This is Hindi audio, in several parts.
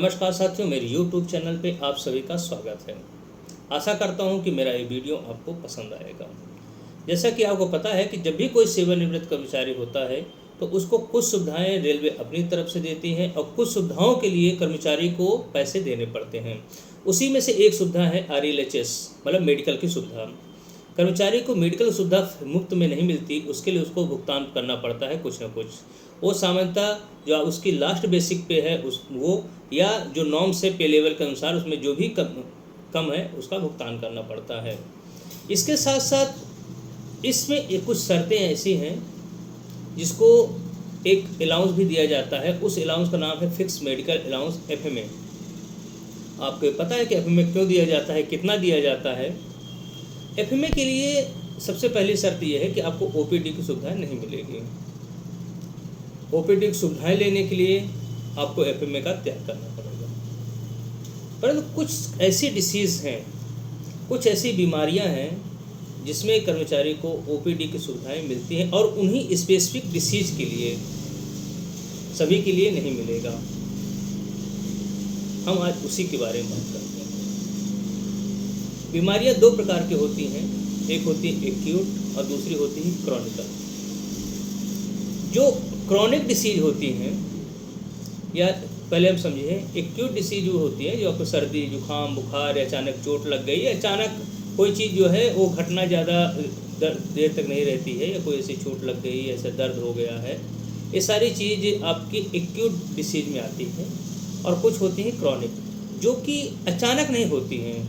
नमस्कार साथियों, मेरे YouTube चैनल पे आप सभी का स्वागत है। आशा करता हूँ कि मेरा ये वीडियो आपको पसंद आएगा। जैसा कि आपको पता है कि जब भी कोई सेवानिवृत्त कर्मचारी होता है तो उसको कुछ सुविधाएं रेलवे अपनी तरफ से देती है और कुछ सुविधाओं के लिए कर्मचारी को पैसे देने पड़ते हैं। उसी में से एक सुविधा है RLHS, मतलब मेडिकल की सुविधा। कर्मचारी को मेडिकल सुविधा मुफ्त में नहीं मिलती, उसके लिए उसको भुगतान करना पड़ता है कुछ न कुछ। वो सामान्यतः जो उसकी लास्ट बेसिक पे है वो या जो नॉर्म्स से पे लेवल के अनुसार उसमें जो भी कम है उसका भुगतान करना पड़ता है। इसके साथ साथ इसमें कुछ शर्तें ऐसी हैं जिसको एक अलाउंस भी दिया जाता है। उस अलाउंस का नाम है फिक्स मेडिकल अलाउंस, FMA। आपको पता है कि FMA क्यों दिया जाता है, कितना दिया जाता है? FMA के लिए सबसे पहली शर्त यह है कि आपको OPD की सुविधाएं नहीं मिलेगी। OPD की सुविधाएं लेने के लिए आपको FMA का त्याग करना पड़ेगा। परंतु कुछ ऐसी डिसीज़ हैं, कुछ ऐसी बीमारियां हैं जिसमें कर्मचारी को OPD की सुविधाएं मिलती हैं और उन्हीं स्पेसिफिक डिसीज़ के लिए, सभी के लिए नहीं मिलेगा। हम आज उसी के बारे में बात करते हैं। बीमारियां दो प्रकार की होती हैं, एक होती है एक्यूट और दूसरी होती है क्रॉनिकल। जो क्रॉनिक डिसीज होती हैं, या पहले हम समझे एक्यूट डिसीज जो होती है, जो आपको सर्दी जुकाम बुखार या अचानक चोट लग गई, अचानक कोई चीज़ जो है वो घटना ज़्यादा देर तक नहीं रहती है, या कोई ऐसी चोट लग गई, ऐसा दर्द हो गया है, ये सारी चीज़ आपकी एक्यूट डिसीज में आती है। और कुछ होती हैं क्रॉनिक, जो कि अचानक नहीं होती हैं।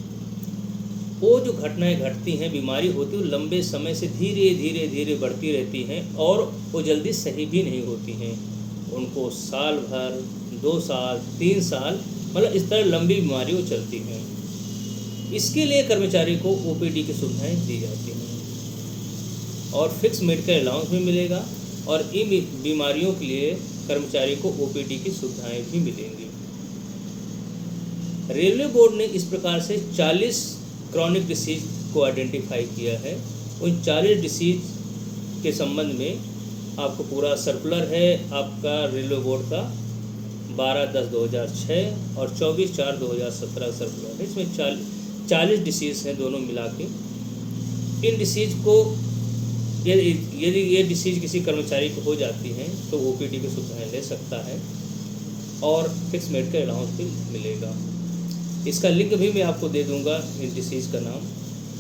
वो जो घटनाएं घटती हैं, बीमारी होती है, वो लंबे समय से धीरे धीरे धीरे बढ़ती रहती हैं और वो जल्दी सही भी नहीं होती हैं। उनको साल भर, 2 साल, 3 साल, मतलब इस तरह लंबी बीमारी वो चलती हैं। इसके लिए कर्मचारी को OPD की सुविधाएं दी जाती हैं और फिक्स मेडिकल अलाउंस भी मिलेगा और इन बीमारियों के लिए कर्मचारी को OPD की सुविधाएं भी मिलेंगी। रेलवे बोर्ड ने इस प्रकार से 40 क्रॉनिक डिसीज को आइडेंटिफाई किया है। उन 40 डिसीज के संबंध में आपको पूरा सर्कुलर है आपका रेलवे बोर्ड का 12/10/2006 और 24/4/2017 सर्कुलर है। इसमें 40 डिसीज हैं दोनों मिला के। इन डिसीज को यदि ये डिसीज किसी कर्मचारी को हो जाती हैं तो OPD की सुविधाएँ ले सकता है और फिक्स मेडिकल अलाउंस भी मिलेगा। इसका लिंक भी मैं आपको दे दूंगा, इन डिसीज़ का नाम।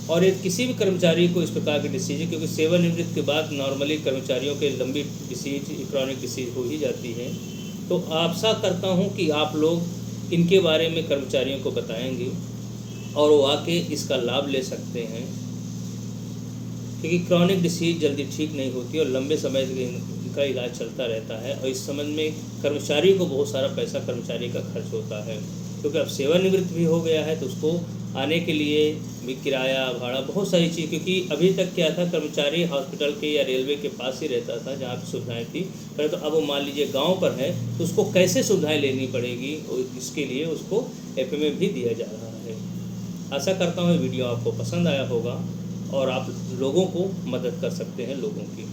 और यदि किसी भी कर्मचारी को इस प्रकार की डिसीज है, क्योंकि सेवानिवृत्त के बाद नॉर्मली कर्मचारियों के लंबी डिसीज, क्रॉनिक डिसीज हो ही जाती है, तो आशा करता हूं कि आप लोग इनके बारे में कर्मचारियों को बताएंगे और वो आके इसका लाभ ले सकते हैं। क्योंकि क्रॉनिक डिसीज जल्दी ठीक नहीं होती और लंबे समय तक इनका इलाज चलता रहता है और इस संबंध में कर्मचारी को बहुत सारा पैसा कर्मचारी का खर्च होता है। क्योंकि अब सेवानिवृत्त भी हो गया है तो उसको आने के लिए भी किराया भाड़ा बहुत सारी चीज़, क्योंकि अभी तक क्या था, कर्मचारी हॉस्पिटल के या रेलवे के पास ही रहता था जहाँ पे सुविधाएं थी। पर तो अब वो मान लीजिए गांव पर है तो उसको कैसे सुविधाएं लेनी पड़ेगी, इसके लिए उसको FMA भी दिया जा रहा है। आशा करता हूँ वीडियो आपको पसंद आया होगा और आप लोगों को मदद कर सकते हैं लोगों की।